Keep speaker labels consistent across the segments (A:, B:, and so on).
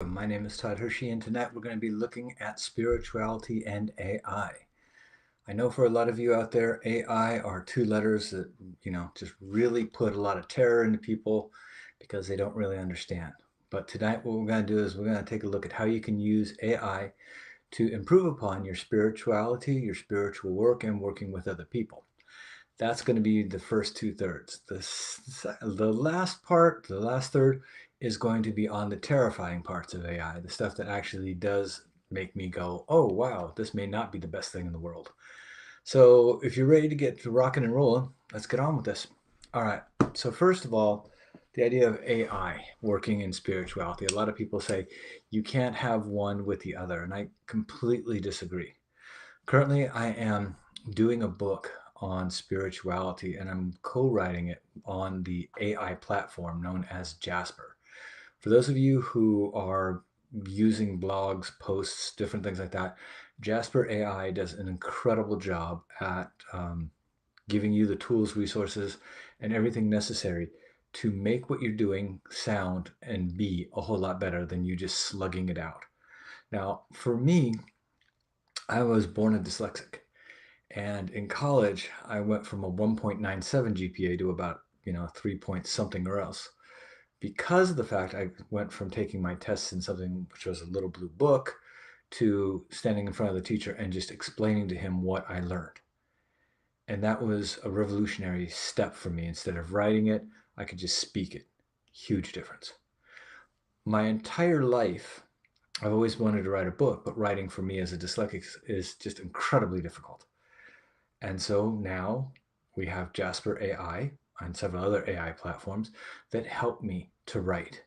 A: My name is Todd Hershey, and tonight we're going to be looking at spirituality and AI. I know for a lot of you out there, AI are two letters that, just really put a lot of terror into people because they don't really understand. But tonight, what we're going to do is we're going to take a look at how you can use AI to improve upon your spirituality, your spiritual work, and working with other people. That's going to be the first two thirds. The last part, the last third, is going to be on the terrifying parts of AI, the stuff that actually does make me go, oh, wow, this may not be the best thing in the world. So if you're ready to get to rocking and rolling, let's get on with this. All right. So, first of all, the idea of AI working in spirituality. A lot of people say you can't have one with the other, and I completely disagree. Currently, I am doing a book on spirituality and I'm co writing it on the AI platform known as Jasper. For those of you who are using blogs, posts, different things like that, Jasper AI does an incredible job at giving you the tools, resources, and everything necessary to make what you're doing sound and be a whole lot better than you just slugging it out. Now, for me, I was born a dyslexic. And in college, I went from a 1.97 GPA to about, 3 point something or else. Because of the fact I went from taking my tests in something which was a little blue book to standing in front of the teacher and just explaining to him what I learned. And that was a revolutionary step for me. Instead of writing it, I could just speak it. Huge difference. My entire life, I've always wanted to write a book, but writing for me as a dyslexic is just incredibly difficult. And so now we have Jasper AI and several other AI platforms that help me to write.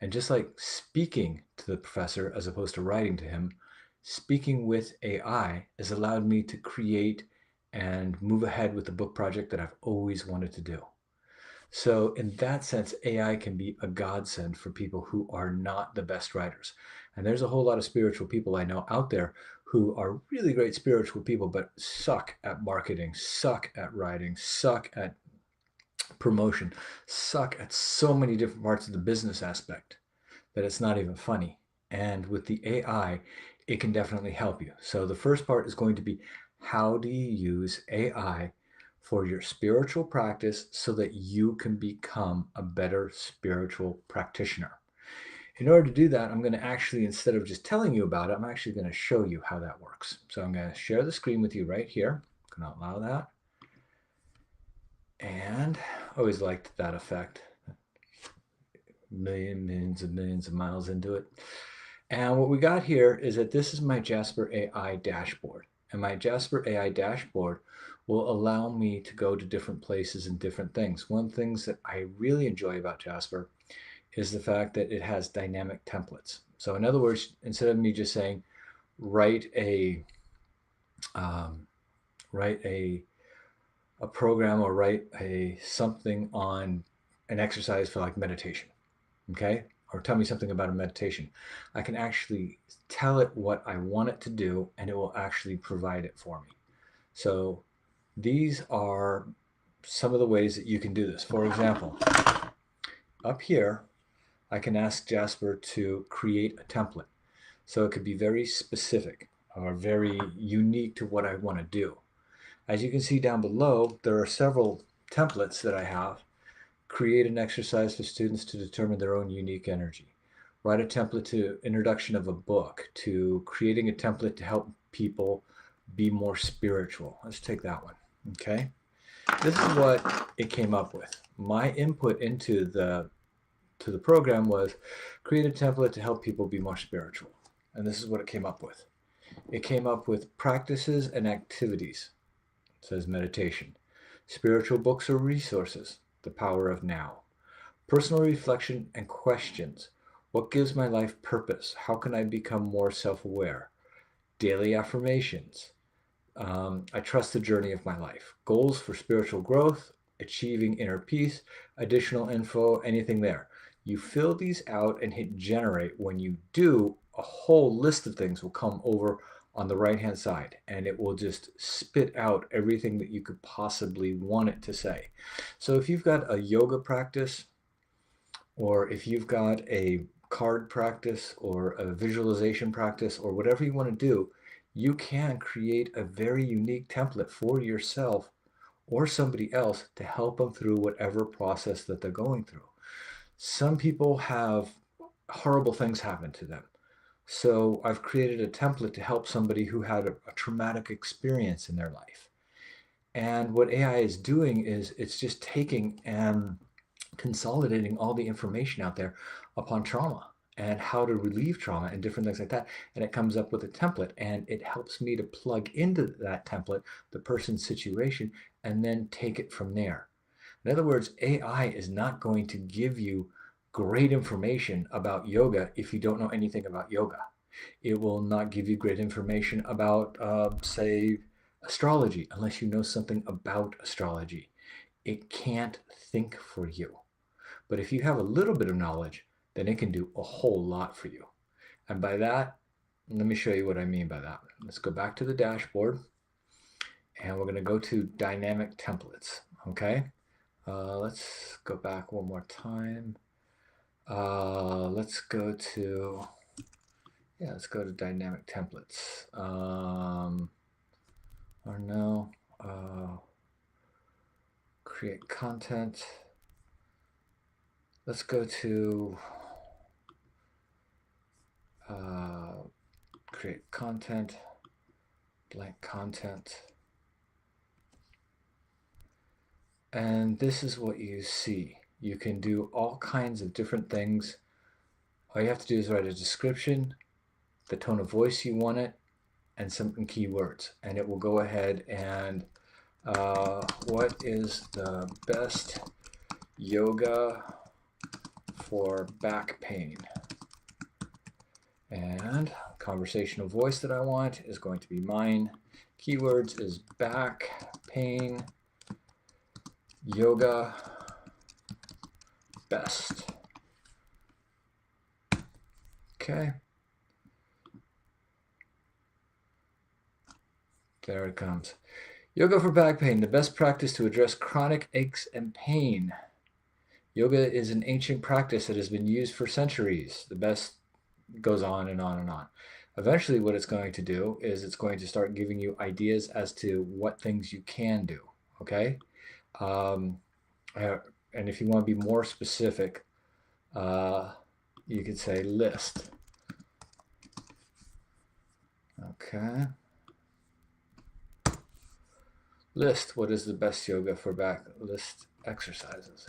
A: And just like speaking to the professor as opposed to writing to him, speaking with AI has allowed me to create and move ahead with the book project that I've always wanted to do. So, in that sense, AI can be a godsend for people who are not the best writers. And there's a whole lot of spiritual people I know out there who are really great spiritual people, but suck at marketing, suck at writing, suck at promotion, suck at so many different parts of the business aspect that it's not even funny. And with the AI, it can definitely help you. So, the first part is going to be how do you use AI for your spiritual practice so that you can become a better spiritual practitioner. In order to do that, I'm going to actually, instead of just telling you about it, I'm actually going to show you how that works. So I'm going to share the screen with you right here. I'm going to allow that. And I always liked that effect. Millions of miles into it. And what we got here is that this is my Jasper AI dashboard. And my Jasper AI dashboard will allow me to go to different places and different things. One of the things that I really enjoy about Jasper is the fact that it has dynamic templates. So in other words, instead of me just saying, write a um, write a program or write a something on an exercise for like meditation, okay? Or tell me something about a meditation. I can actually tell it what I want it to do and it will actually provide it for me. So these are some of the ways that you can do this. For example, up here, I can ask Jasper to create a template. So it could be very specific or very unique to what I want to do. As you can see down below, there are several templates that I have. Create an exercise for students to determine their own unique energy. Write a template to introduction of a book, to creating a template to help people be more spiritual. Let's take that one. Okay. This is what it came up with. My input into the program was create a template to help people be more spiritual. And this is what it came up with. It came up with practices and activities. It says meditation, spiritual books or resources, the power of now, personal reflection and questions. What gives my life purpose? How can I become more self aware? Daily affirmations. I trust the journey of my life. Goals for spiritual growth, achieving inner peace, additional info, anything there. You fill these out and hit generate. When you do, a whole list of things will come over on the right hand side and it will just spit out everything that you could possibly want it to say. So if you've got a yoga practice, or if you've got a card practice or a visualization practice or whatever you want to do, you can create a very unique template for yourself or somebody else to help them through whatever process that they're going through. Some people have horrible things happen to them. So I've created a template to help somebody who had a traumatic experience in their life. And what AI is doing is it's just taking and consolidating all the information out there upon trauma and how to relieve trauma and different things like that. And it comes up with a template, and it helps me to plug into that template the person's situation and then take it from there. In other words, AI is not going to give you great information about yoga if you don't know anything about yoga. It will not give you great information about, say, astrology unless you know something about astrology. It can't think for you. But if you have a little bit of knowledge, then it can do a whole lot for you. And by that, let me show you what I mean by that. Let's go back to the dashboard, and we're going to go to dynamic templates. Okay, let's go back one more time. Let's go to dynamic templates. Or no, create content. Let's go to create content, blank content. And this is what you see. You can do all kinds of different things. All you have to do is write a description, the tone of voice you want it, and some keywords. And it will go ahead and what is the best yoga for back pain? And conversational voice that I want is going to be mine. Keywords is back pain, yoga, best. Okay. There it comes. Yoga for back pain, the best practice to address chronic aches and pain. Yoga is an ancient practice that has been used for centuries. The best goes on and on and on. Eventually what it's going to do is it's going to start giving you ideas as to what things you can do, okay? And if you want to be more specific, you could say list. Okay. List, what is the best yoga for back? List exercises.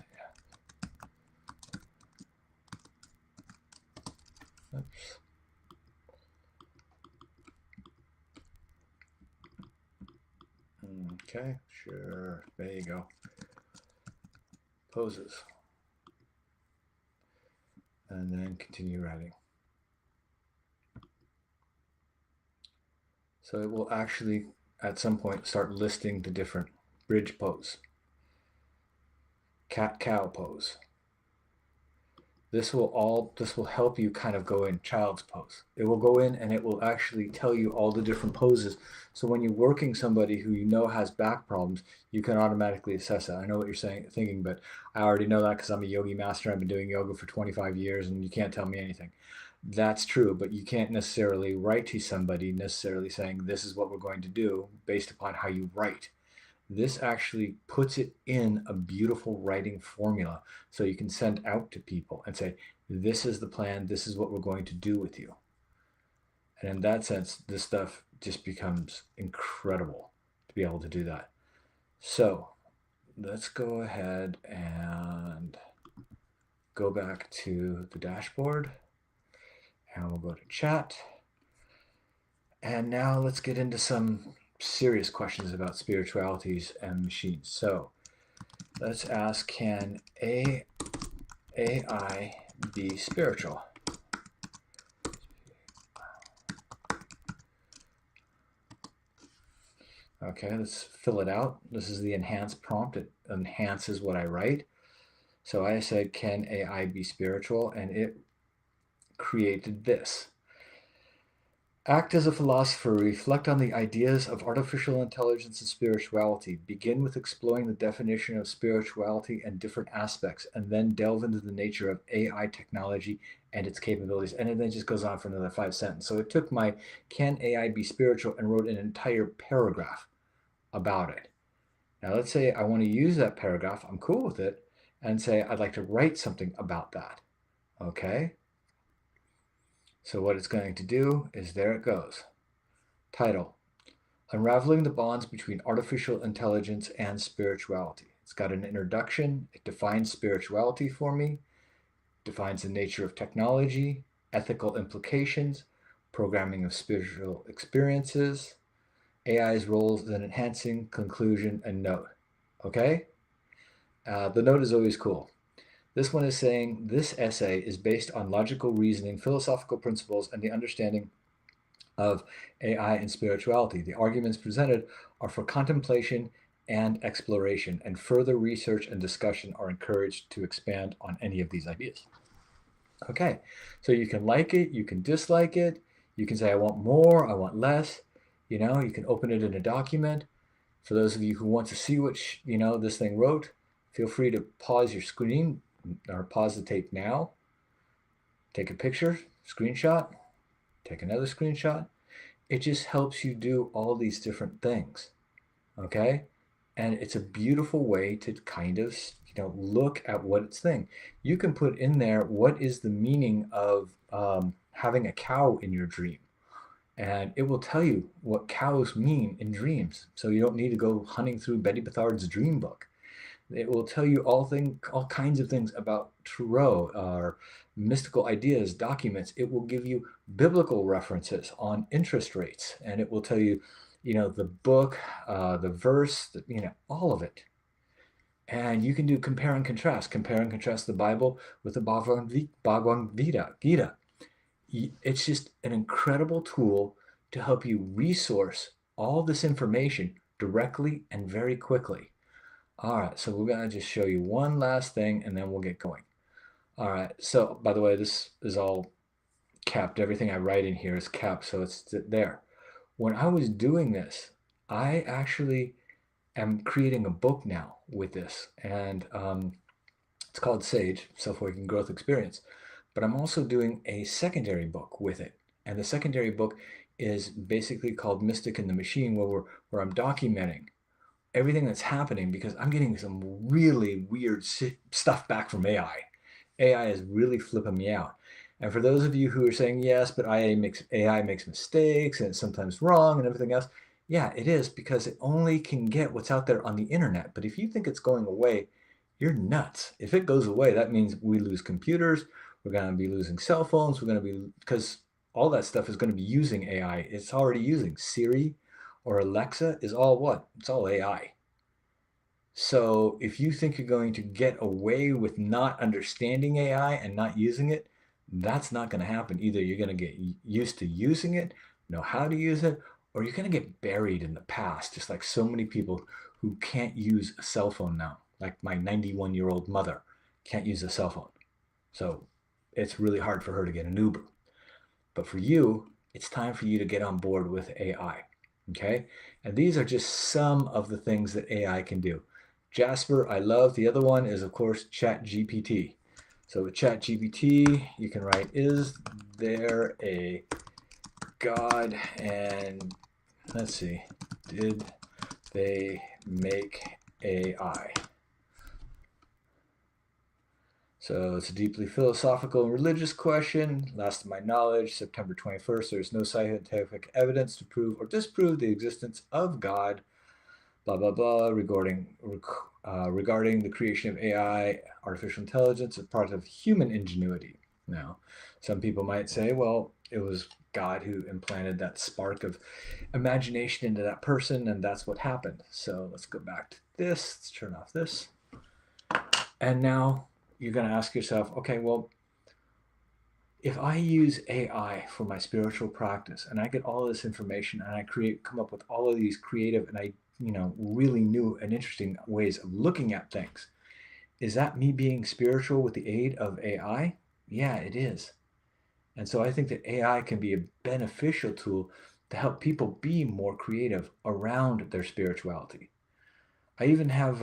A: Yeah. Oops. Okay, sure, there you go. Poses. And then continue writing. So it will actually, at some point, start listing the different bridge pose, cat-cow pose. This will help you kind of go in child's pose. It will go in and it will actually tell you all the different poses. So when you're working somebody who you know has back problems, you can automatically assess that. I know what you're thinking, but I already know that because I'm a yogi master. I've been doing yoga for 25 years and you can't tell me anything. That's true, but you can't necessarily write to somebody necessarily saying this is what we're going to do based upon how you write. This actually puts it in a beautiful writing formula so you can send out to people and say, this is the plan, this is what we're going to do with you. And in that sense, this stuff just becomes incredible to be able to do that. So let's go ahead and go back to the dashboard, and we'll go to chat. And now let's get into some serious questions about spiritualities and machines. So let's ask, can AI be spiritual? Okay, let's fill it out. This is the enhanced prompt. It enhances what I write. So I said, can AI be spiritual? And it created this. Act as a philosopher, reflect on the ideas of artificial intelligence and spirituality. Begin with exploring the definition of spirituality and different aspects, and then delve into the nature of AI technology and its capabilities. And it then just goes on for another 5 sentences. So it took my "Can AI be spiritual?" and wrote an entire paragraph about it. Now let's say I want to use that paragraph, I'm cool with it, and say I'd like to write something about that. Okay? So what it's going to do is, there it goes. Title: Unraveling the Bonds Between Artificial Intelligence and Spirituality. It's got an introduction. It defines spirituality for me, defines the nature of technology, ethical implications, programming of spiritual experiences, AI's roles in enhancing, conclusion, and note. Okay? The note is always cool. This one is saying this essay is based on logical reasoning, philosophical principles, and the understanding of AI and spirituality. The arguments presented are for contemplation and exploration, and further research and discussion are encouraged to expand on any of these ideas. Okay, so you can like it, you can dislike it, you can say I want more, I want less. You can open it in a document. For those of you who want to see what this thing wrote, feel free to pause your screen or pause the tape now. Take a picture, screenshot, take another screenshot. It just helps you do all these different things, okay? And it's a beautiful way to kind of, look at what it's saying. You can put in there, what is the meaning of having a cow in your dream? And it will tell you what cows mean in dreams. So you don't need to go hunting through Betty Bethard's dream book. It will tell you all kinds of things about Tarot or mystical ideas, documents. It will give you biblical references on interest rates, and it will tell you, the book, the verse, all of it. And you can do compare and contrast. Compare and contrast the Bible with the Bhagavad Gita. It's just an incredible tool to help you resource all this information directly and very quickly. All right, so we're going to just show you one last thing and then we'll get going. All right, so by the way, this is all capped. Everything I write in here is capped, so it's there. When I was doing this, I actually am creating a book now with this, and it's called Sage, Self-Awakening Growth Experience. But I'm also doing a secondary book with it, and the secondary book is basically called Mystic and the Machine, where I'm documenting everything that's happening, because I'm getting some really weird stuff back from AI. AI is really flipping me out. And for those of you who are saying, yes, but AI makes mistakes and it's sometimes wrong and everything else, yeah, it is, because it only can get what's out there on the internet. But if you think it's going away, you're nuts. If it goes away, that means we lose computers, we're going to be losing cell phones, because all that stuff is going to be using AI. It's already using Siri or Alexa is all what? It's all AI. So if you think you're going to get away with not understanding AI and not using it, that's not going to happen. Either you're going to get used to using it, know how to use it, or you're going to get buried in the past, just like so many people who can't use a cell phone now. Like my 91-year-old mother can't use a cell phone. So it's really hard for her to get an Uber. But for you, it's time for you to get on board with AI. Okay? And these are just some of the things that AI can do. Jasper, I love. The other one is, of course, ChatGPT. So with ChatGPT, you can write, is there a God? And let's see, did they make AI? So it's a deeply philosophical and religious question. Last of my knowledge, September 21st, there's no scientific evidence to prove or disprove the existence of God, blah, blah, blah, regarding the creation of AI, artificial intelligence, as part of human ingenuity. Now, some people might say, well, it was God who implanted that spark of imagination into that person, and that's what happened. So let's go back to this. Let's turn off this. And now you're going to ask yourself, okay, well, if I use AI for my spiritual practice and I get all this information and I come up with all of these creative and really new and interesting ways of looking at things, is that me being spiritual with the aid of AI? Yeah, it is. And so I think that AI can be a beneficial tool to help people be more creative around their spirituality. I even have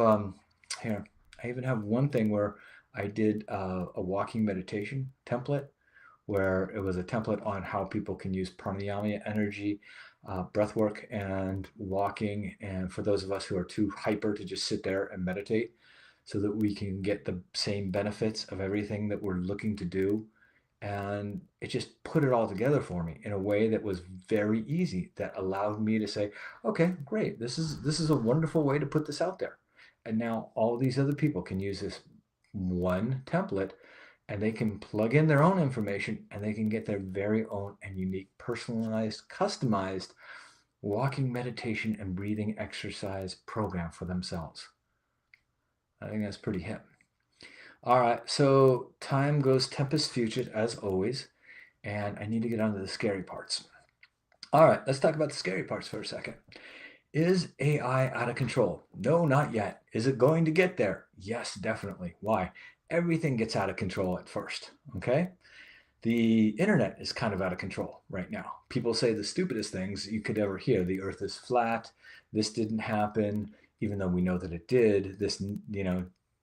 A: here. I even have one thing where I did a walking meditation template, where it was a template on how people can use pranayama energy, breath work, and walking. And for those of us who are too hyper to just sit there and meditate, so that we can get the same benefits of everything that we're looking to do. And it just put it all together for me in a way that was very easy, that allowed me to say, okay, great, this is a wonderful way to put this out there. And now all these other people can use this one template, and they can plug in their own information, and they can get their very own and unique, personalized, customized walking meditation and breathing exercise program for themselves. I think that's pretty hip. All right, so time goes tempest future as always, and I need to get on to the scary parts. All right, let's talk about the scary parts for a second. Is AI out of control? No, not yet. Is it going to get there? Yes, definitely. Why? Everything gets out of control at first, okay? The internet is kind of out of control right now. People say the stupidest things you could ever hear. The earth is flat. This didn't happen, even though we know that it did. This,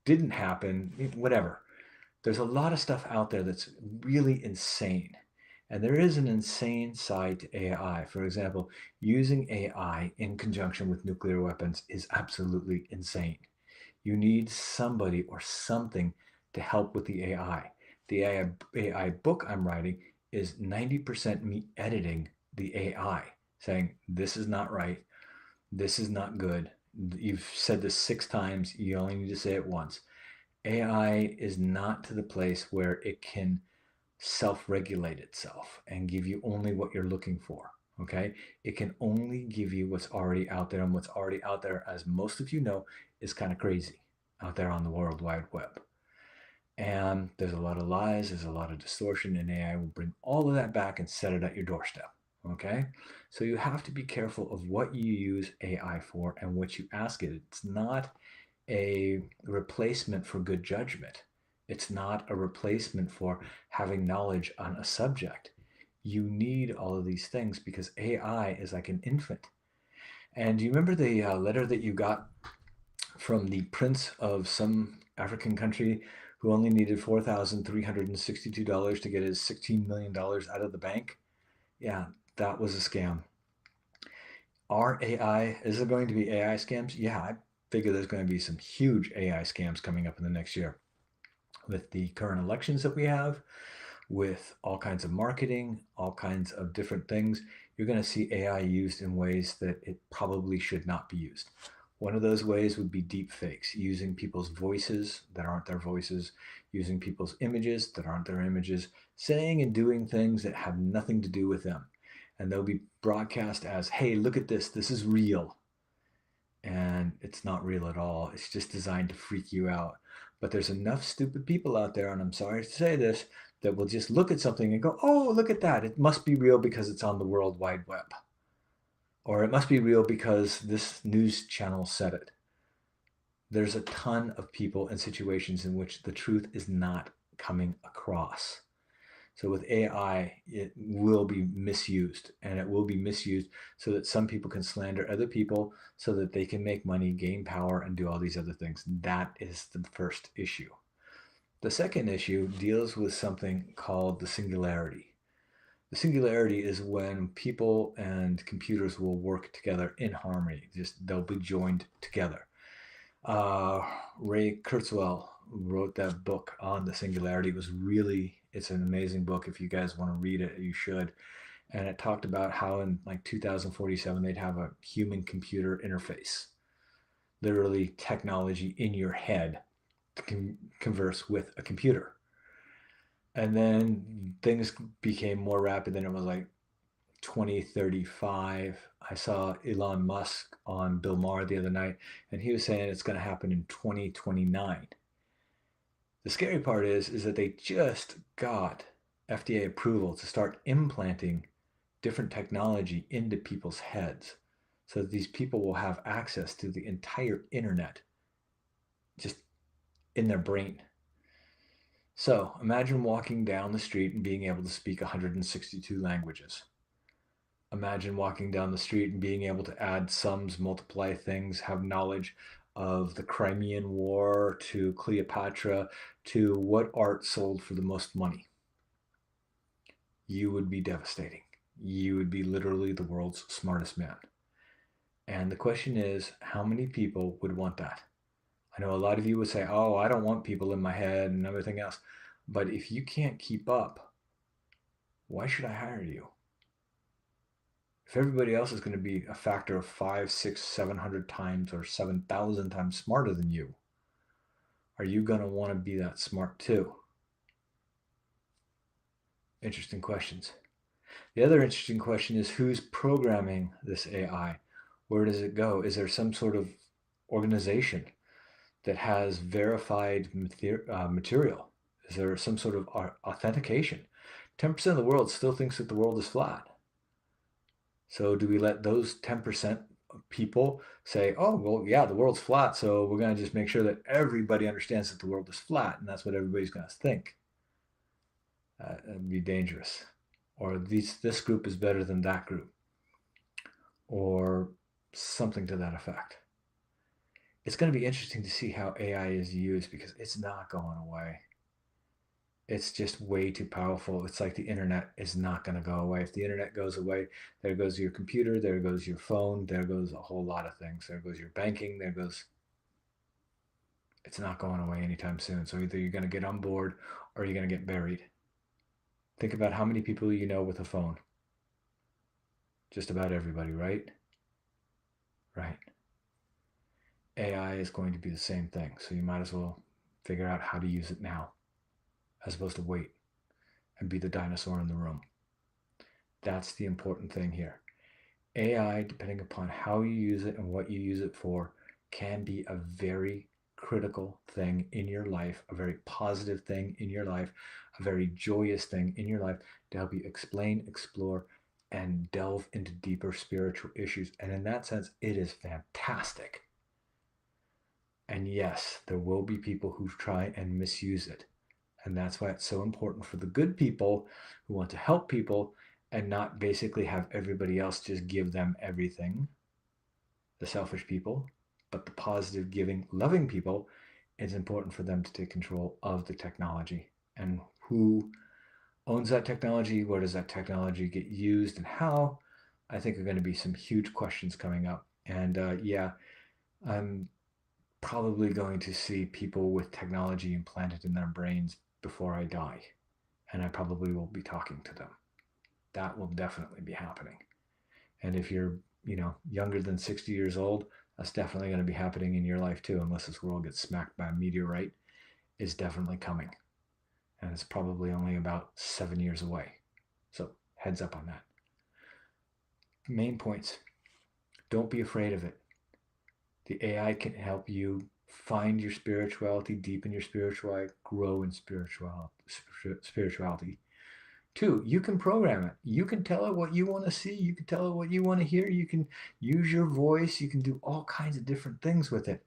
A: didn't happen, whatever. There's a lot of stuff out there that's really insane. And there is an insane side to AI. For example, using AI in conjunction with nuclear weapons is absolutely insane. You need somebody or something to help with the AI. The AI book I'm writing is 90% me editing the AI, saying, this is not right, this is not good. You've said this 6 times, you only need to say it once. AI is not to the place where it can self-regulate itself and give you only what you're looking for. Okay, it can only give you what's already out there, and what's already out there, as most of you know, is kind of crazy out there on the World Wide Web. And there's a lot of lies, there's a lot of distortion, and AI will bring all of that back and set it at your doorstep. Okay, so you have to be careful of what you use AI for and what you ask it. It's not a replacement for good judgment. It's not a replacement for having knowledge on a subject. You need all of these things because AI is like an infant. And do you remember the letter that you got from the prince of some African country who only needed $4,362 to get his $16 million out of the bank? Yeah, that was a scam. Is there going to be AI scams? Yeah, I figure there's going to be some huge AI scams coming up in the next year. With the current elections that we have, with all kinds of marketing, all kinds of different things, you're going to see AI used in ways that it probably should not be used. One of those ways would be deep fakes, using people's voices that aren't their voices, using people's images that aren't their images, saying and doing things that have nothing to do with them. And they'll be broadcast as, hey, look at this, this is real. And it's not real at all. It's just designed to freak you out. But there's enough stupid people out there, and I'm sorry to say this, that will just look at something and go, oh, look at that. It must be real because it's on the World Wide Web. Or it must be real because this news channel said it. There's a ton of people and situations in which the truth is not coming across. So with AI, it will be misused, and it will be misused so that some people can slander other people so that they can make money, gain power, and do all these other things. That is the first issue. The second issue deals with something called the singularity. The singularity is when people and computers will work together in harmony. They'll be joined together. Ray Kurzweil wrote that book on the singularity. It's an amazing book. If you guys want to read it, you should. And it talked about how in like 2047 they'd have a human computer interface, literally technology in your head to converse with a computer. And then things became more rapid. Then it was like 2035. I saw Elon Musk on Bill Maher the other night, and he was saying it's going to happen in 2029. The scary part is that they just got FDA approval to start implanting different technology into people's heads so that these people will have access to the entire internet just in their brain. So imagine walking down the street and being able to speak 162 languages. Imagine walking down the street and being able to add sums, multiply things, have knowledge of the Crimean War to Cleopatra to what art sold for the most money. You would be devastating. You would be literally the world's smartest man. And the question is, how many people would want that? I know a lot of you would say, oh, I don't want people in my head and everything else. But if you can't keep up, why should I hire you? If everybody else is going to be a factor of 5, 6, 700 times or 7,000 times smarter than you, are you going to want to be that smart too? Interesting questions. The other interesting question is, who's programming this AI? Where does it go? Is there some sort of organization that has verified material? Is there some sort of authentication? 10% of the world still thinks that the world is flat. So do we let those 10% of people say, oh, well, yeah, the world's flat, so we're going to just make sure that everybody understands that the world is flat, and that's what everybody's going to think? It'd be dangerous. Or this group is better than that group, or something to that effect. It's going to be interesting to see how AI is used, because it's not going away. It's just way too powerful. It's like the internet is not going to go away. If the internet goes away, there goes your computer, there goes your phone, there goes a whole lot of things. There goes your banking, there goes. It's not going away anytime soon. So either you're going to get on board or you're going to get buried. Think about how many people you know with a phone. Just about everybody, right? Right. AI is going to be the same thing. So you might as well figure out how to use it now, as opposed to wait and be the dinosaur in the room. That's the important thing here. AI, depending upon how you use it and what you use it for, can be a very critical thing in your life, a very positive thing in your life, a very joyous thing in your life to help you explain, explore, and delve into deeper spiritual issues. And in that sense, it is fantastic. And yes, there will be people who try and misuse it. And that's why it's so important for the good people who want to help people and not basically have everybody else just give them everything, the selfish people, but the positive, giving, loving people. It's important for them to take control of the technology. And who owns that technology? Where does that technology get used and how? I think are going to be some huge questions coming up. And yeah, I'm probably going to see people with technology implanted in their brains before I die. And I probably will be talking to them. That will definitely be happening. And if you're, younger than 60 years old, that's definitely going to be happening in your life too, unless this world gets smacked by a meteorite. Is definitely coming. And it's probably only about 7 years away. So heads up on that. Main points. Don't be afraid of it. The AI can help you find your spirituality, deepen your spirituality, grow in spirituality. 2, you can program it. You can tell it what you want to see. You can tell it what you want to hear. You can use your voice. You can do all kinds of different things with it.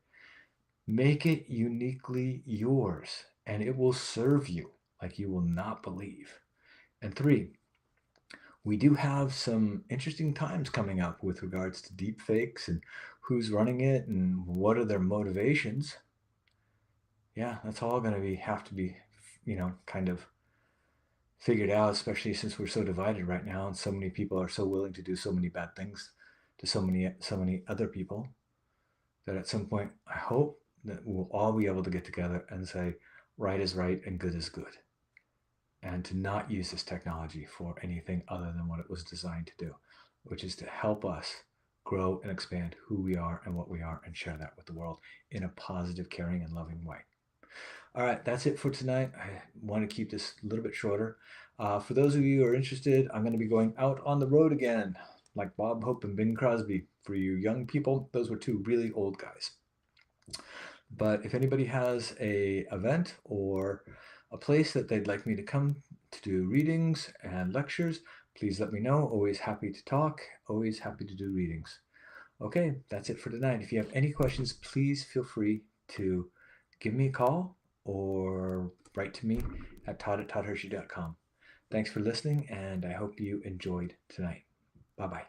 A: Make it uniquely yours, and it will serve you like you will not believe. And 3, we do have some interesting times coming up with regards to deep fakes and who's running it and what are their motivations. Yeah, that's all going to have to be, kind of figured out, especially since we're so divided right now and so many people are so willing to do so many bad things to so many other people, that at some point I hope that we'll all be able to get together and say right is right and good is good, and to not use this technology for anything other than what it was designed to do, which is to help us grow and expand who we are and what we are and share that with the world in a positive, caring, and loving way. All right, that's it for tonight. I want to keep this a little bit shorter. For those of you who are interested, I'm going to be going out on the road again, like Bob Hope and Bing Crosby. For you young people, those were 2 really old guys. But if anybody has a event or a place that they'd like me to come to do readings and lectures, please let me know. Always happy to talk, always happy to do readings. Okay, that's it for tonight. If you have any questions, please feel free to give me a call or write to me at todd@toddhershey.com. Thanks for listening, and I hope you enjoyed tonight. Bye-bye.